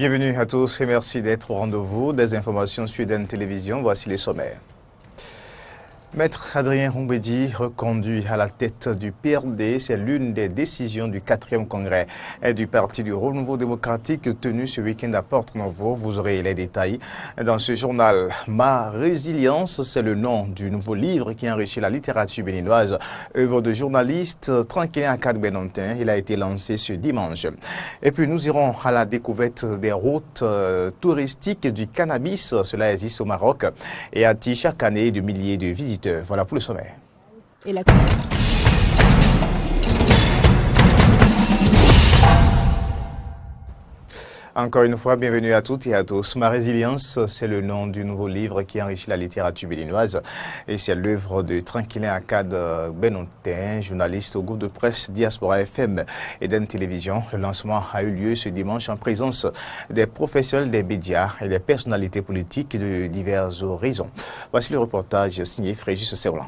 Bienvenue à tous et merci d'être au rendez-vous des informations Sud Télévision. Voici les sommaires. Maître Adrien Roumbédi, reconduit à la tête du PRD, c'est l'une des décisions du 4e congrès du Parti du Renouveau démocratique tenu ce week-end à Porto-Novo. Vous aurez les détails dans ce journal. Ma résilience, c'est le nom du nouveau livre qui enrichit la littérature béninoise. Œuvre de journaliste Tranquilin Akad Benontin, il a été lancé ce dimanche. Et puis nous irons à la découverte des routes touristiques du cannabis. Cela existe au Maroc et attire chaque année de milliers de visiteurs. Voilà pour le sommet. Encore une fois, bienvenue à toutes et à tous. Ma résilience, c'est le nom du nouveau livre qui enrichit la littérature béninoise. Et c'est l'œuvre de Tranquilin Akad Benontin, journaliste au groupe de presse Diaspora FM et d'En Télévision. Le lancement a eu lieu ce dimanche en présence des professionnels des médias et des personnalités politiques de divers horizons. Voici le reportage signé Fréjus Serlan.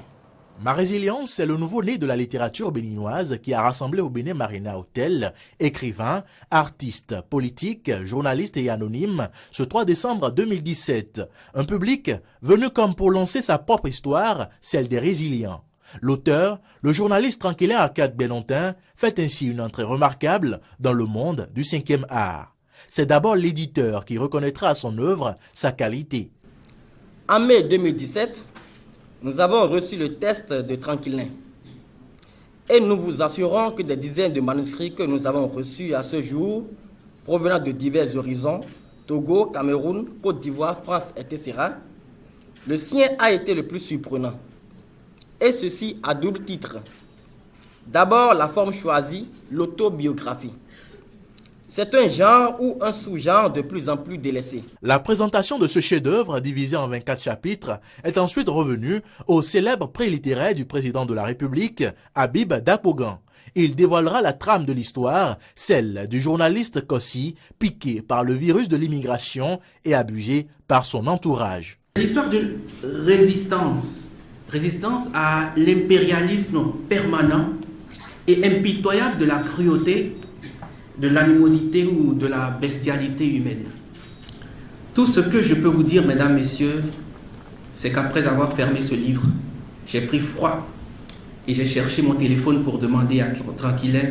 Ma résilience, c'est le nouveau-né de la littérature béninoise qui a rassemblé au Bénin Marina Hotel écrivains, artistes, politiques, journalistes et anonymes ce 3 décembre 2017. Un public venu comme pour lancer sa propre histoire, celle des résilients. L'auteur, le journaliste Tranquilin Akad Benontin, fait ainsi une entrée remarquable dans le monde du 5e art. C'est d'abord l'éditeur qui reconnaîtra à son œuvre sa qualité. En mai 2017, nous avons reçu le test de Tranquilin et nous vous assurons que des dizaines de manuscrits que nous avons reçus à ce jour, provenant de divers horizons, Togo, Cameroun, Côte d'Ivoire, France, etc., le sien a été le plus surprenant. Et ceci à double titre. D'abord, la forme choisie, l'autobiographie. C'est un genre ou un sous-genre de plus en plus délaissé. La présentation de ce chef-d'œuvre, divisé en 24 chapitres, est ensuite revenue au célèbre prix littéraire du président de la République, Habib Dapogan. Il dévoilera la trame de l'histoire, celle du journaliste Kossi, piqué par le virus de l'immigration et abusé par son entourage. L'histoire d'une résistance à l'impérialisme permanent et impitoyable de la cruauté, de l'animosité ou de la bestialité humaine. Tout ce que je peux vous dire, mesdames, messieurs, c'est qu'après avoir fermé ce livre, j'ai pris froid et j'ai cherché mon téléphone pour demander à Tranquilin.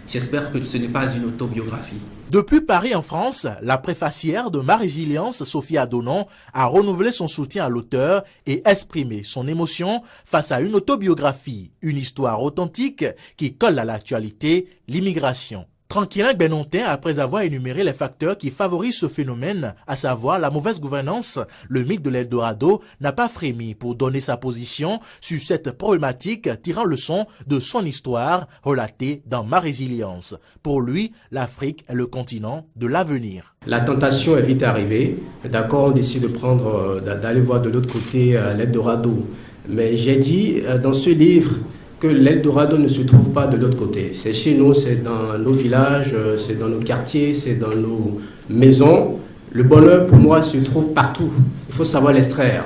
J'espère que ce n'est pas une autobiographie. Depuis Paris en France, la préfacière de Ma résilience, Sophia Donon, a renouvelé son soutien à l'auteur et exprimé son émotion face à une autobiographie, une histoire authentique qui colle à l'actualité, l'immigration. Tranquilin Benontin, après avoir énuméré les facteurs qui favorisent ce phénomène, à savoir la mauvaise gouvernance, le mythe de l'Eldorado, n'a pas frémi pour donner sa position sur cette problématique, tirant leçon de son histoire relatée dans Ma résilience. Pour lui, l'Afrique est le continent de l'avenir. La tentation est vite arrivée. D'accord, on décide d'aller voir de l'autre côté l'Eldorado. Mais j'ai dit dans ce livre que l'Eldorado ne se trouve pas de l'autre côté. C'est chez nous, c'est dans nos villages, c'est dans nos quartiers, c'est dans nos maisons. Le bonheur, pour moi, se trouve partout. Il faut savoir l'extraire.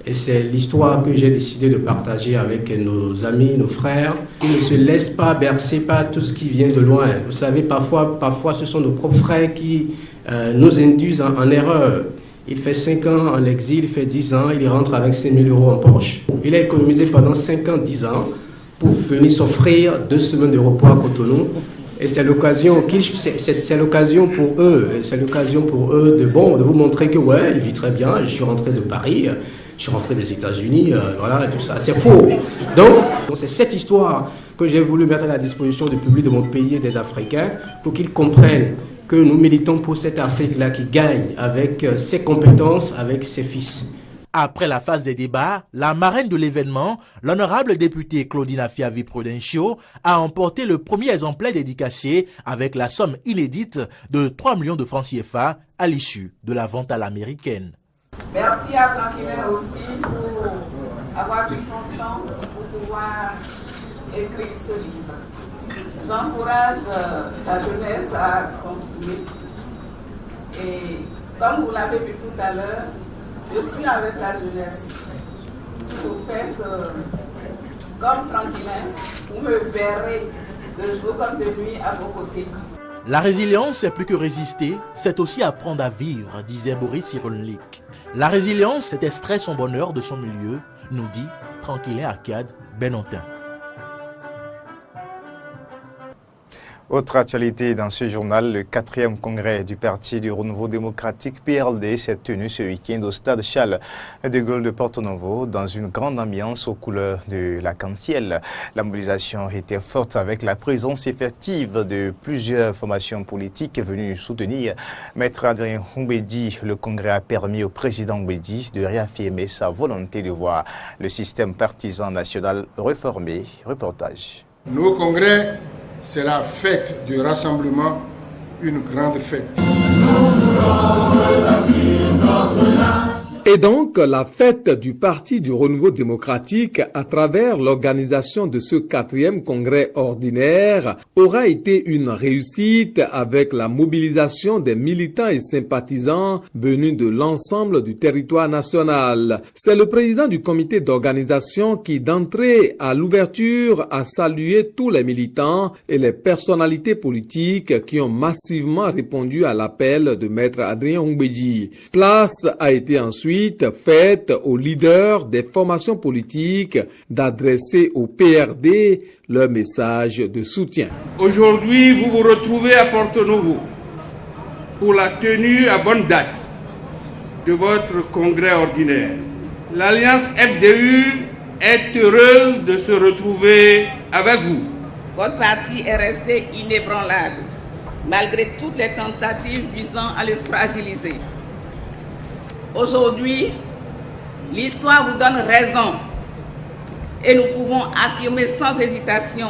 Et c'est l'histoire que j'ai décidé de partager avec nos amis, nos frères, qui ne se laissent pas bercer par tout ce qui vient de loin. Vous savez, parfois ce sont nos propres frères qui nous induisent en erreur. Il fait 5 ans en exil, il fait 10 ans, il rentre avec 5 000 € en poche. Il a économisé pendant 5 ans, 10 ans, pour venir s'offrir 2 semaines de repos à Cotonou. Et c'est l'occasion pour eux, de vous montrer que ouais, il vit très bien. Je suis rentré de Paris, je suis rentré des États-Unis, voilà, tout ça. C'est faux. Donc c'est cette histoire que j'ai voulu mettre à la disposition du public de mon pays et des Africains pour qu'ils comprennent que nous militons pour cette Afrique-là qui gagne avec ses compétences, avec ses fils. Après la phase des débats, la marraine de l'événement, l'honorable députée Claudina Fiavi Prudencio, a emporté le premier exemplaire dédicacé avec la somme inédite de 3 millions de francs CFA à l'issue de la vente à l'américaine. Merci à Tranquilin aussi pour avoir pris son temps pour pouvoir écrire ce livre. J'encourage la jeunesse à continuer. Et comme vous l'avez vu tout à l'heure, je suis avec la jeunesse. Si vous faites comme Tranquilin, vous me verrez de jour comme de nuit à vos côtés. La résilience, c'est plus que résister, c'est aussi apprendre à vivre, disait Boris Cyrulnik. La résilience, c'est extraire son bonheur de son milieu, nous dit Tranquillin Arcade Benantin. Autre actualité dans ce journal, le 4e congrès du Parti du Renouveau démocratique PRD s'est tenu ce week-end au stade Charles de Gaulle de Porto-Novo dans une grande ambiance aux couleurs de l'arc-en-ciel. La mobilisation était forte avec la présence effective de plusieurs formations politiques venues soutenir Maître Adrien Humbedi. Le congrès a permis au président Humbedi de réaffirmer sa volonté de voir le système partisan national réformé. Reportage. Nos congrès, c'est la fête du rassemblement, une grande fête. Et donc, la fête du Parti du Renouveau démocratique à travers l'organisation de ce 4e congrès ordinaire aura été une réussite avec la mobilisation des militants et sympathisants venus de l'ensemble du territoire national. C'est le président du comité d'organisation qui, d'entrée à l'ouverture, a salué tous les militants et les personnalités politiques qui ont massivement répondu à l'appel de Maître Adrien Humbedi. Place a été ensuite faite aux leaders des formations politiques d'adresser au PRD leur message de soutien. Aujourd'hui, vous vous retrouvez à Porto-Novo pour la tenue à bonne date de votre congrès ordinaire. L'Alliance FDU est heureuse de se retrouver avec vous. Votre parti est resté inébranlable, malgré toutes les tentatives visant à le fragiliser. Aujourd'hui, l'histoire vous donne raison et nous pouvons affirmer sans hésitation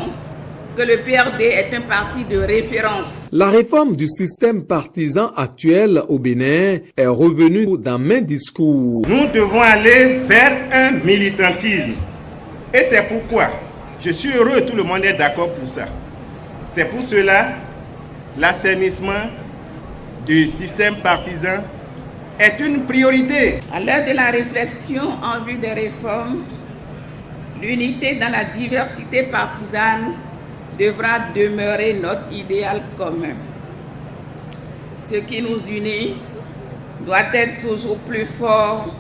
que le PRD est un parti de référence. La réforme du système partisan actuel au Bénin est revenue dans maints discours. Nous devons aller vers un militantisme. Et c'est pourquoi je suis heureux, tout le monde est d'accord pour ça. C'est pour cela l'assainissement du système partisan est une priorité. À l'heure de la réflexion en vue des réformes, l'unité dans la diversité partisane devra demeurer notre idéal commun. Ce qui nous unit doit être toujours plus fort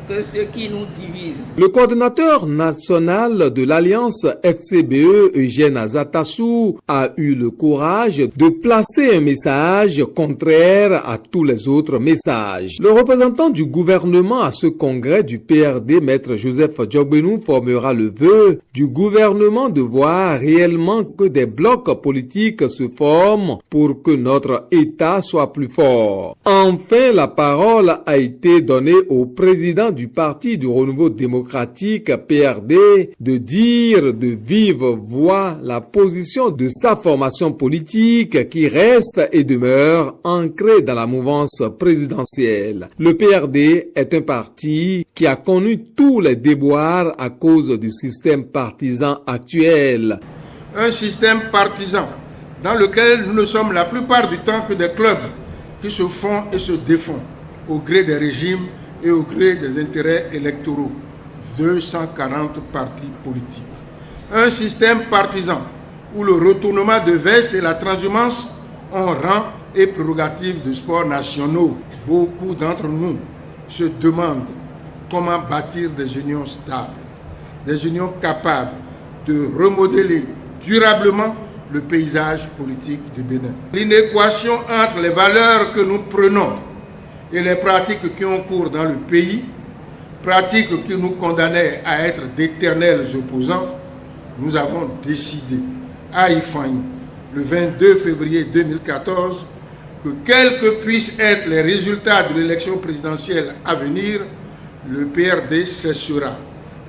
que ce qui nous divise. Le coordonnateur national de l'Alliance FCBE, Eugène Azatassou, a eu le courage de placer un message contraire à tous les autres messages. Le représentant du gouvernement à ce congrès du PRD, Maître Joseph Djogbenou, formera le vœu du gouvernement de voir réellement que des blocs politiques se forment pour que notre État soit plus fort. Enfin, la parole a été donnée au président du Parti du Renouveau démocratique PRD de dire de vive voix la position de sa formation politique qui reste et demeure ancrée dans la mouvance présidentielle. Le PRD est un parti qui a connu tous les déboires à cause du système partisan actuel. Un système partisan dans lequel nous ne sommes la plupart du temps que des clubs qui se font et se défont au gré des régimes et au gré des intérêts électoraux. 240 partis politiques. Un système partisan où le retournement de veste et la transhumance ont rang et prérogatives de sports nationaux. Beaucoup d'entre nous se demandent comment bâtir des unions stables, des unions capables de remodeler durablement le paysage politique du Bénin. L'inéquation entre les valeurs que nous prenons et les pratiques qui ont cours dans le pays, pratiques qui nous condamnaient à être d'éternels opposants, nous avons décidé à Ifanyi, le 22 février 2014, que quels que puissent être les résultats de l'élection présidentielle à venir, le PRD cessera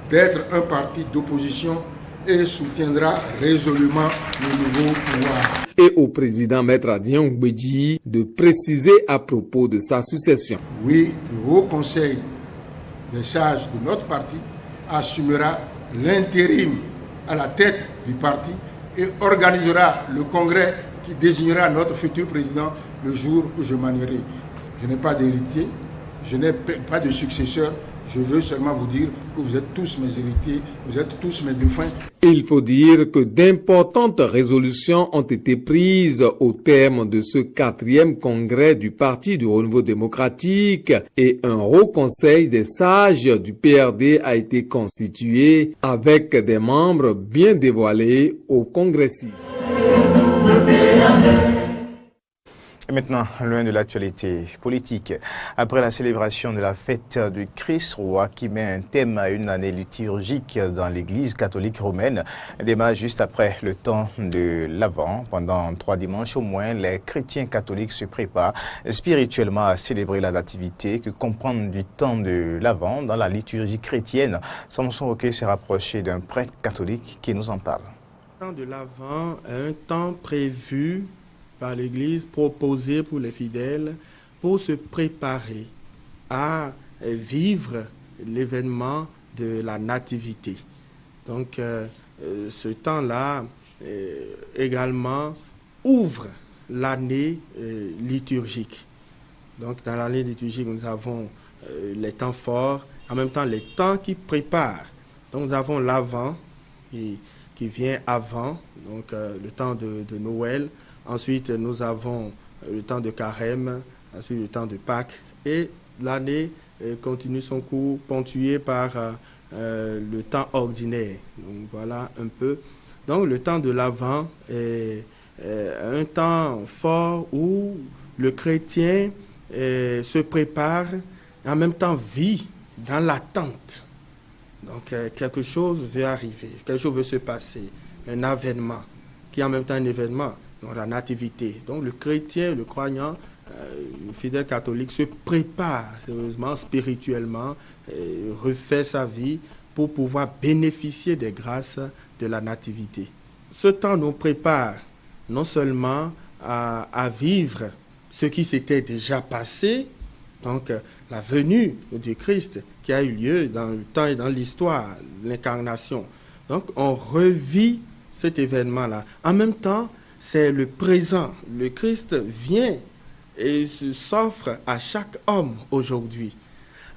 d'être un parti d'opposition et soutiendra résolument le nouveau pouvoir. Et au président Maître Adrien Humbedi de préciser à propos de sa succession. Oui, le Haut Conseil des sages de notre parti assumera l'intérim à la tête du parti et organisera le congrès qui désignera notre futur président le jour où je m'en irai. Je n'ai pas d'héritier, je n'ai pas de successeur. Je veux seulement vous dire que vous êtes tous mes héritiers, vous êtes tous mes défunts. Il faut dire que d'importantes résolutions ont été prises au terme de ce 4e congrès du Parti du Renouveau démocratique et un haut conseil des sages du PRD a été constitué avec des membres bien dévoilés aux congressistes. Et maintenant, loin de l'actualité politique, après la célébration de la fête du Christ roi qui met un thème à une année liturgique dans l'église catholique romaine, démarre juste après le temps de l'Avent. Pendant 3 dimanches au moins, les chrétiens catholiques se préparent spirituellement à célébrer la nativité que comprend du temps de l'Avent dans la liturgie chrétienne. Samson Roquet s'est rapproché d'un prêtre catholique qui nous en parle. Le temps de l'Avent est un temps prévu par l'Église, proposé pour les fidèles pour se préparer à vivre l'événement de la nativité. Donc ce temps-là également ouvre l'année liturgique. Donc dans l'année liturgique, nous avons les temps forts, en même temps les temps qui préparent. Donc nous avons l'Avent qui vient avant, donc le temps de Noël. Ensuite, nous avons le temps de Carême, ensuite le temps de Pâques. Et l'année continue son cours ponctué par le temps ordinaire. Donc voilà un peu. Donc le temps de l'Avent est un temps fort où le chrétien se prépare et en même temps vit dans l'attente. Donc quelque chose veut arriver, quelque chose veut se passer, un avènement qui est en même temps un événement. Donc la nativité. Donc le chrétien, le croyant, le fidèle catholique se prépare sérieusement, spirituellement, refait sa vie pour pouvoir bénéficier des grâces de la nativité. Ce temps nous prépare non seulement à vivre ce qui s'était déjà passé, donc la venue du Christ qui a eu lieu dans le temps et dans l'histoire, l'incarnation. Donc on revit cet événement-là. En même temps, c'est le présent. Le Christ vient et s'offre à chaque homme aujourd'hui.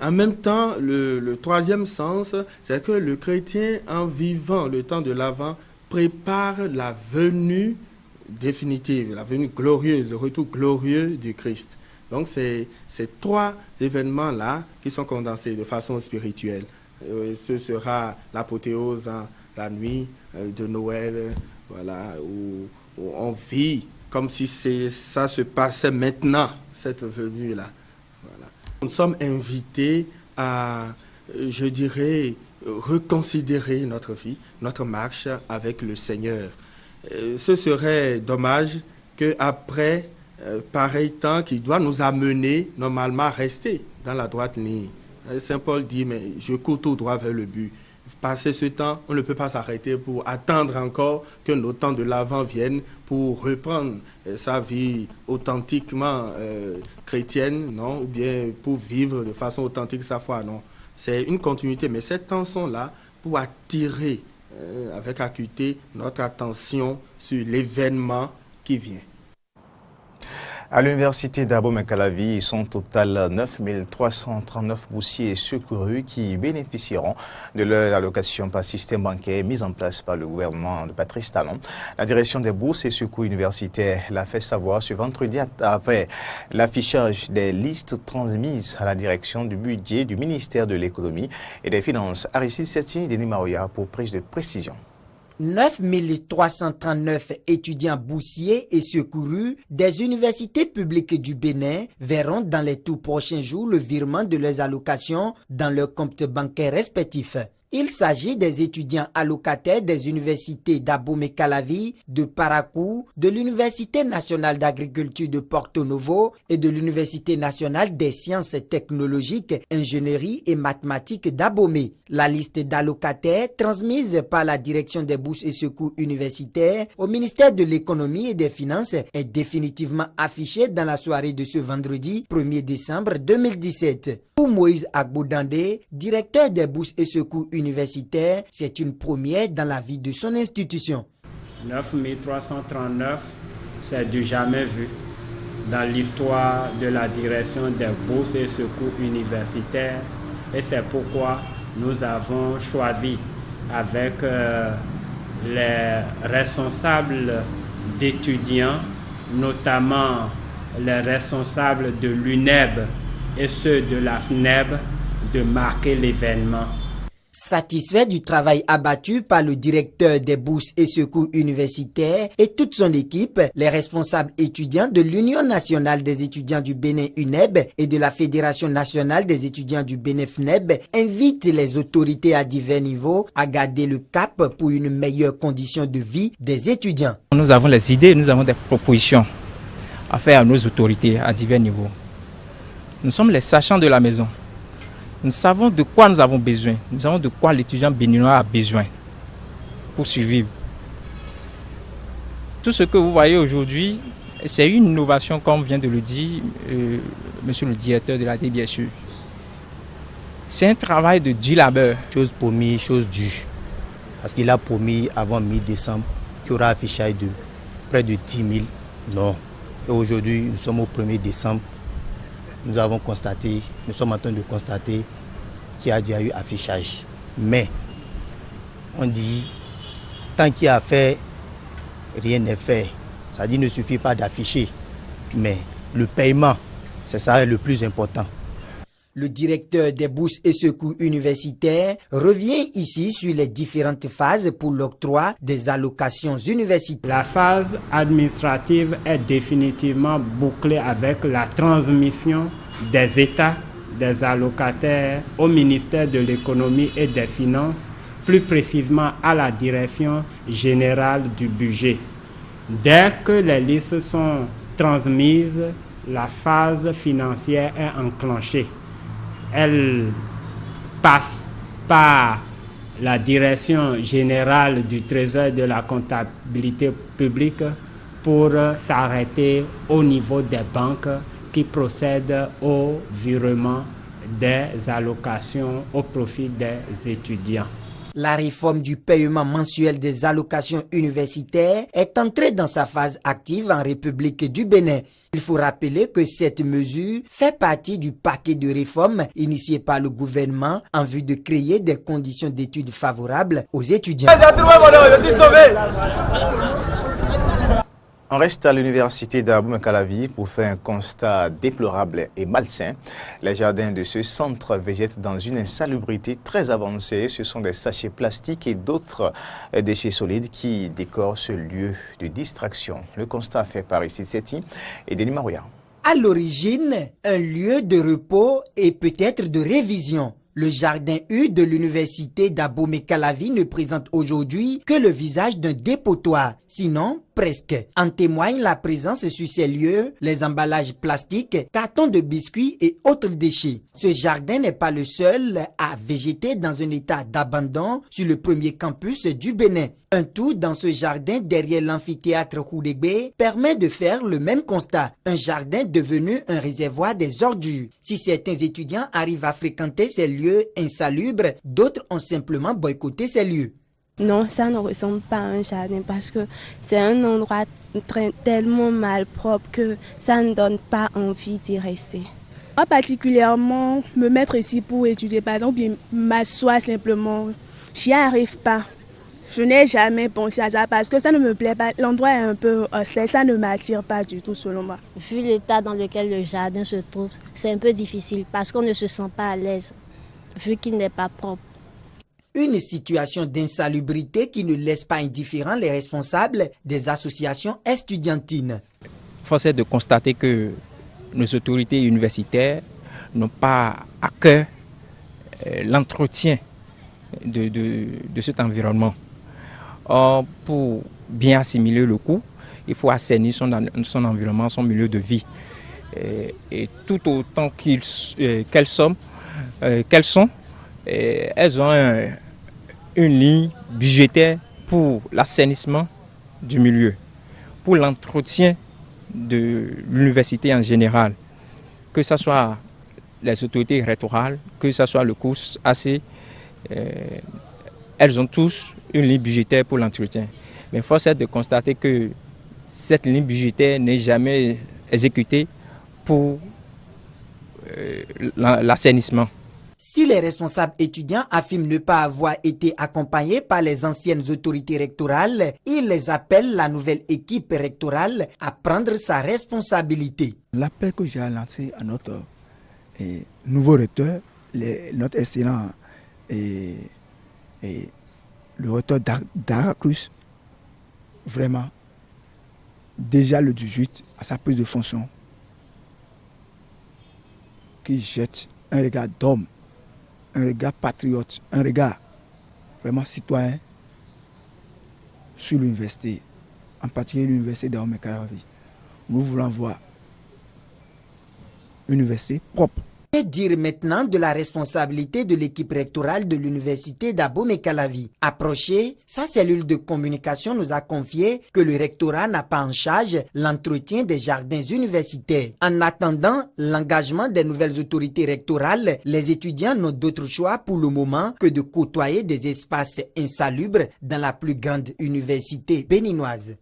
En même temps, le troisième sens, c'est que le chrétien, en vivant le temps de l'Avent, prépare la venue définitive, la venue glorieuse, le retour glorieux du Christ. Donc, c'est ces 3 événements-là qui sont condensés de façon spirituelle. Ce sera l'apothéose dans la nuit de Noël, voilà, où on vit comme si ça se passait maintenant, cette venue-là. Voilà. Nous sommes invités à, je dirais, reconsidérer notre vie, notre marche avec le Seigneur. Ce serait dommage qu'après pareil temps qui doit nous amener normalement à rester dans la droite ligne. Saint Paul dit, mais je cours tout droit vers le but. Passer ce temps, on ne peut pas s'arrêter pour attendre encore que nos temps de l'Avent viennent pour reprendre sa vie authentiquement chrétienne, non, ou bien pour vivre de façon authentique sa foi, non. C'est une continuité, mais cette tension-là pour attirer avec acuité notre attention sur l'événement qui vient. À l'université d'Abomey-Calavi, ils sont au total 9 339 boursiers secourus qui bénéficieront de leur allocation par système bancaire mise en place par le gouvernement de Patrice Talon. La direction des bourses et secours universitaires l'a fait savoir ce vendredi avec l'affichage des listes transmises à la direction du budget du ministère de l'économie et des finances. Aristide Setini, Denis Maroya pour plus de précision. 9 339 étudiants boursiers et secourus des universités publiques du Bénin verront dans les tout prochains jours le virement de leurs allocations dans leurs comptes bancaires respectifs. Il s'agit des étudiants allocataires des universités d'Abomey-Calavi, de Parakou, de l'Université nationale d'agriculture de Porto Novo et de l'Université nationale des sciences technologiques, ingénierie et mathématiques d'Abomey. La liste d'allocataires transmise par la direction des bourses et secours universitaires au ministère de l'économie et des finances est définitivement affichée dans la soirée de ce vendredi 1er décembre 2017. Pour Moïse Agboudandé, directeur des bourses et secours universitaires, c'est une première dans la vie de son institution. 9 339, c'est du jamais vu dans l'histoire de la direction des bourses et secours universitaires et c'est pourquoi nous avons choisi avec les responsables d'étudiants, notamment les responsables de l'UNEB et ceux de la FNEB, de marquer l'événement. Satisfait du travail abattu par le directeur des bourses et secours universitaires et toute son équipe, les responsables étudiants de l'Union nationale des étudiants du Bénin UNEB et de la Fédération nationale des étudiants du Bénin FNEB invitent les autorités à divers niveaux à garder le cap pour une meilleure condition de vie des étudiants. Nous avons les idées, nous avons des propositions à faire à nos autorités à divers niveaux. Nous sommes les sachants de la maison. Nous savons de quoi nous avons besoin. Nous savons de quoi l'étudiant béninois a besoin pour survivre. Tout ce que vous voyez aujourd'hui, c'est une innovation, comme vient de le dire monsieur le directeur de la DBSU. C'est un travail de dur labeur. Chose promis, chose due. Parce qu'il a promis avant mi-décembre qu'il y aura affichage de près de 10 000. Non. Et aujourd'hui, nous sommes au 1er décembre. Nous avons constaté, nous sommes en train de constater qu'il y a déjà eu affichage. Mais, on dit, tant qu'il y a fait, rien n'est fait. Ça dit, il ne suffit pas d'afficher. Mais le paiement, c'est ça le plus important. Le directeur des bourses et secours universitaires revient ici sur les différentes phases pour l'octroi des allocations universitaires. La phase administrative est définitivement bouclée avec la transmission des États, des allocataires au ministère de l'économie et des finances, plus précisément à la direction générale du budget. Dès que les listes sont transmises, la phase financière est enclenchée. Elle passe par la direction générale du Trésor et de la comptabilité publique pour s'arrêter au niveau des banques qui procèdent au virement des allocations au profit des étudiants. La réforme du paiement mensuel des allocations universitaires est entrée dans sa phase active en République du Bénin. Il faut rappeler que cette mesure fait partie du paquet de réformes initié par le gouvernement en vue de créer des conditions d'études favorables aux étudiants. On reste à l'université d'Abomey-Calavi pour faire un constat déplorable et malsain. Les jardins de ce centre végètent dans une insalubrité très avancée. Ce sont des sachets plastiques et d'autres déchets solides qui décorent ce lieu de distraction. Le constat fait par Isid Seti et Denis Marouya. À l'origine, un lieu de repos et peut-être de révision. Le jardin U de l'université d'Abomey-Calavi ne présente aujourd'hui que le visage d'un dépotoir, sinon presque. En témoigne la présence sur ces lieux, les emballages plastiques, cartons de biscuits et autres déchets. Ce jardin n'est pas le seul à végéter dans un état d'abandon sur le premier campus du Bénin. Un tour dans ce jardin derrière l'amphithéâtre Khoudégbé permet de faire le même constat. Un jardin devenu un réservoir des ordures. Si certains étudiants arrivent à fréquenter ces lieux insalubres, d'autres ont simplement boycotté ces lieux. Non, ça ne ressemble pas à un jardin parce que c'est un endroit tellement malpropre que ça ne donne pas envie d'y rester. Moi particulièrement, me mettre ici pour étudier par exemple, bien m'asseoir simplement, j'y arrive pas. Je n'ai jamais pensé à ça parce que ça ne me plaît pas. L'endroit est un peu hostile, ça ne m'attire pas du tout selon moi. Vu l'état dans lequel le jardin se trouve, c'est un peu difficile parce qu'on ne se sent pas à l'aise vu qu'il n'est pas propre. Une situation d'insalubrité qui ne laisse pas indifférents les responsables des associations estudiantines. Force est de constater que nos autorités universitaires n'ont pas à cœur l'entretien de cet environnement. Or, pour bien assimiler le coût, il faut assainir son environnement, son milieu de vie. Et tout autant qu'elles sont, elles ont une ligne budgétaire pour l'assainissement du milieu, pour l'entretien de l'université en général, que ce soit les autorités rectorales, que ce soit le cours AC, elles ont tous une ligne budgétaire pour l'entretien. Mais force est de constater que cette ligne budgétaire n'est jamais exécutée pour l'assainissement. Si les responsables étudiants affirment ne pas avoir été accompagnés par les anciennes autorités rectorales, ils appellent la nouvelle équipe rectorale à prendre sa responsabilité. L'appel que j'ai lancé à notre nouveau recteur, notre excellent le recteur d'Aracruz, vraiment, déjà le 18, à sa prise de fonction, qui jette un regard d'homme, un regard patriote, un regard vraiment citoyen sur l'université, en particulier l'université d'Ahomey-Calavi. Nous voulons voir une université propre. Que dire maintenant de la responsabilité de l'équipe rectorale de l'université d'Abomey-Calavi? Approché, sa cellule de communication nous a confié que le rectorat n'a pas en charge l'entretien des jardins universitaires. En attendant l'engagement des nouvelles autorités rectorales, les étudiants n'ont d'autre choix pour le moment que de côtoyer des espaces insalubres dans la plus grande université béninoise.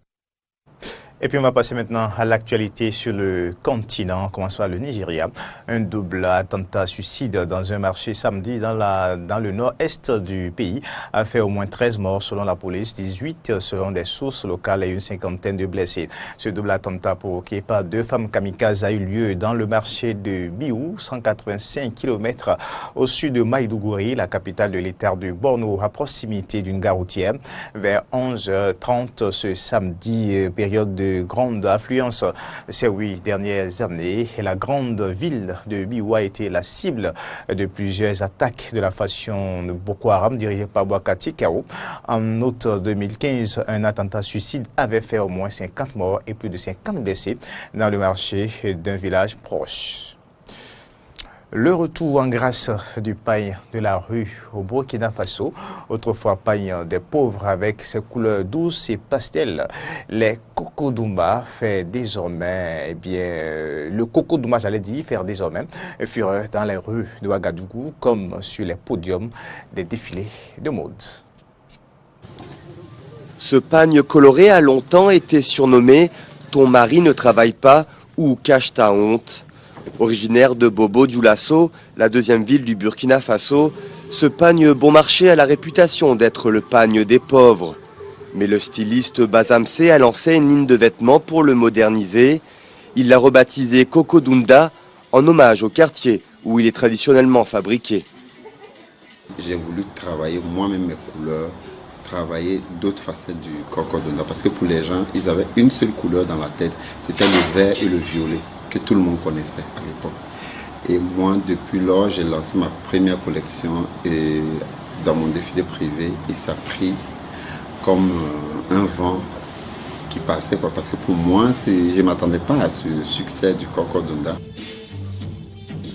Et puis on va passer maintenant à l'actualité sur le continent. On commence par le Nigeria. Un double attentat suicide dans un marché samedi dans le nord-est du pays a fait au moins 13 morts selon la police, 18 selon des sources locales et une cinquantaine de blessés. Ce double attentat provoqué par 2 femmes kamikazes a eu lieu dans le marché de Biou, 185 km au sud de Maïdougouri, la capitale de l'État du Borno, à proximité d'une gare routière. Vers 11h30 ce samedi, période de grande affluence ces 8 dernières années, et la grande ville de Biou a été la cible de plusieurs attaques de la faction de Boko Haram dirigée par Bouakati Kao. En août 2015, un attentat suicide avait fait au moins 50 morts et plus de 50 blessés dans le marché d'un village proche. Le retour en grâce du pain de la rue au Burkina Faso, autrefois pain des pauvres avec ses couleurs douces et pastel, les Kokodoumba fait désormais, le Kokodoumba, faire désormais fureur dans les rues de Ouagadougou comme sur les podiums des défilés de mode. Ce pagne coloré a longtemps été surnommé « Ton mari ne travaille pas » ou « Cache ta honte ». Originaire de Bobo Dioulasso, la deuxième ville du Burkina Faso, ce pagne bon marché a la réputation d'être le pagne des pauvres. Mais le styliste Bazamsé a lancé une ligne de vêtements pour le moderniser. Il l'a rebaptisé Kokodunda en hommage au quartier où il est traditionnellement fabriqué. J'ai voulu travailler moi-même mes couleurs, travailler d'autres facettes du Kokodunda parce que pour les gens, ils avaient une seule couleur dans la tête, c'était le vert et le violet que tout le monde connaissait à l'époque. Et moi, depuis lors, j'ai lancé ma première collection dans mon défilé privé et ça a pris comme un vent qui passait, parce que pour moi, je ne m'attendais pas à ce succès du Kokodunda.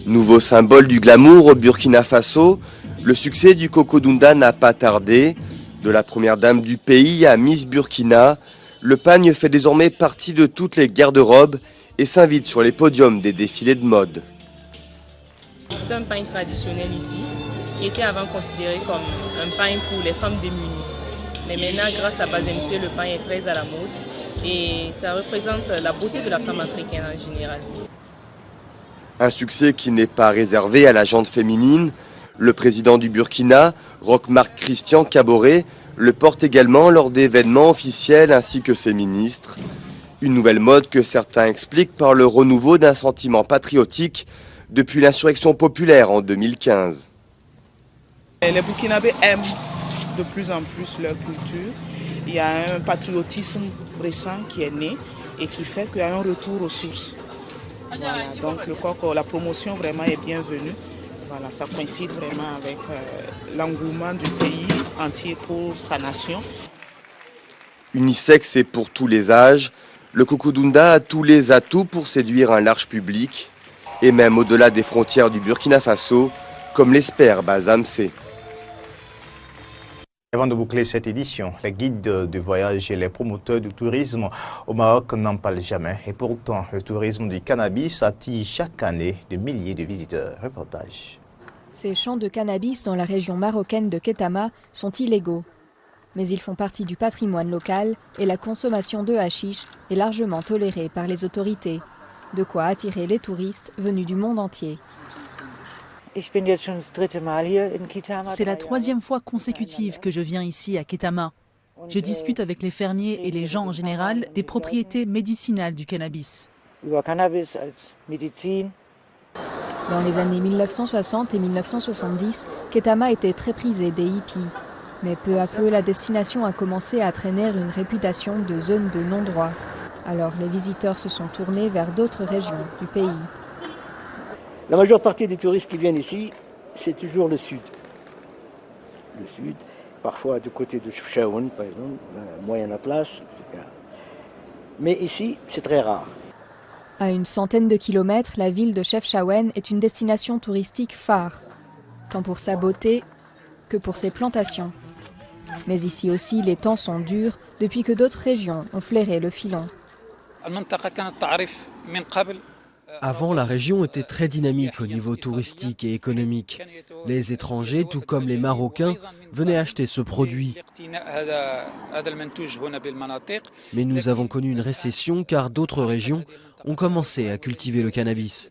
Nouveau symbole du glamour au Burkina Faso, le succès du Kokodunda n'a pas tardé. De la première dame du pays à Miss Burkina, le pagne fait désormais partie de toutes les garde-robes et s'invite sur les podiums des défilés de mode. C'est un pagne traditionnel ici, qui était avant considéré comme un pagne pour les femmes démunies. Mais maintenant, grâce à Bazemsé, le pagne est très à la mode et ça représente la beauté de la femme africaine en général. Un succès qui n'est pas réservé à la gente féminine. Le président du Burkina, Roch-Marc Christian Kaboré, le porte également lors d'événements officiels ainsi que ses ministres. Une nouvelle mode que certains expliquent par le renouveau d'un sentiment patriotique depuis l'insurrection populaire en 2015. Les Burkinabés aiment de plus en plus leur culture. Il y a un patriotisme récent qui est né et qui fait qu'il y a un retour aux sources. Voilà, donc la promotion vraiment est bienvenue. Voilà, ça coïncide vraiment avec l'engouement du pays entier pour sa nation. Unisexe et pour tous les âges, le Kokodunda a tous les atouts pour séduire un large public, et même au-delà des frontières du Burkina Faso, comme l'espère Bazamsé. Avant de boucler cette édition, les guides de voyage et les promoteurs du tourisme au Maroc n'en parlent jamais. Et pourtant, le tourisme du cannabis attire chaque année de milliers de visiteurs. Reportage. Ces champs de cannabis dans la région marocaine de Ketama sont illégaux. Mais ils font partie du patrimoine local et la consommation de hashish est largement tolérée par les autorités. De quoi attirer les touristes venus du monde entier. C'est la troisième fois consécutive que je viens ici à Ketama. Je discute avec les fermiers et les gens en général des propriétés médicinales du cannabis. Dans les années 1960 et 1970, Ketama était très prisé des hippies. Mais peu à peu, la destination a commencé à traîner une réputation de zone de non-droit. Alors les visiteurs se sont tournés vers d'autres régions du pays. La majeure partie des touristes qui viennent ici, c'est toujours le sud. Le sud, parfois du côté de Chefchaouen, par exemple, Moyen Atlas. Mais ici, c'est très rare. À une centaine de kilomètres, la ville de Chefchaouen est une destination touristique phare, tant pour sa beauté que pour ses plantations. Mais ici aussi, les temps sont durs depuis que d'autres régions ont flairé le filon. Avant, la région était très dynamique au niveau touristique et économique. Les étrangers, tout comme les Marocains, venaient acheter ce produit. Mais nous avons connu une récession car d'autres régions ont commencé à cultiver le cannabis.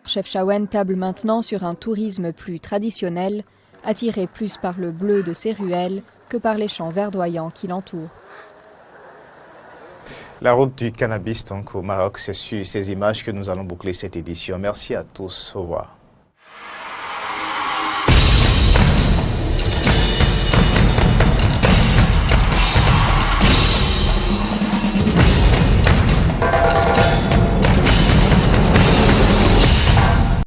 Chefchaouen table maintenant sur un tourisme plus traditionnel, attiré plus par le bleu de ses ruelles que par les champs verdoyants qui l'entourent. La route du cannabis donc au Maroc, c'est sur ces images que nous allons boucler cette édition. Merci à tous, au revoir.